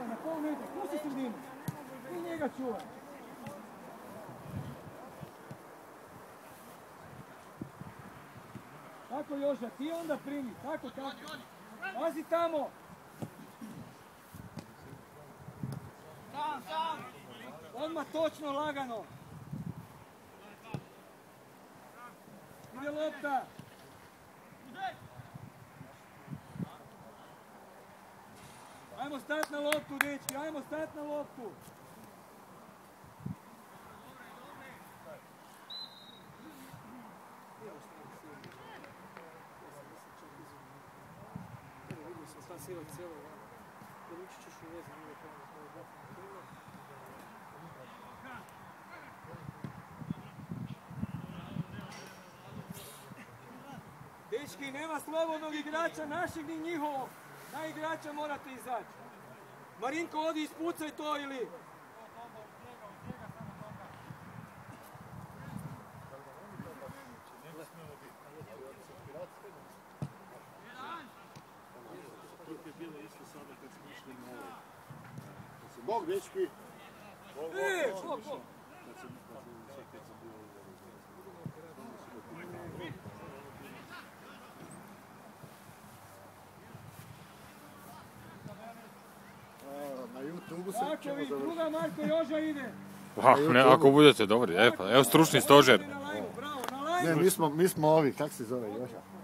na pol metra, pusti sredinu. I njega čuvaj. Tako Joža, ti onda primi, tako. Pazi tamo. Sam. Odmah točno, lagano. Ide lopta. Ajmo stati na loptu, dečki, ajmo stati na loptu. Dečki, nema slobodnog igrača, našeg ni njihovog. Na igrača morate izaći. Marinko, odi ispucaj to ili... Bog, dečki! Bog! Na YouTubeu se ćemo završiti. Druga Marko Joža ide. Ako budete dobri, evo stručni stožer. Ne, mi smo ovi, kak se zove Joža?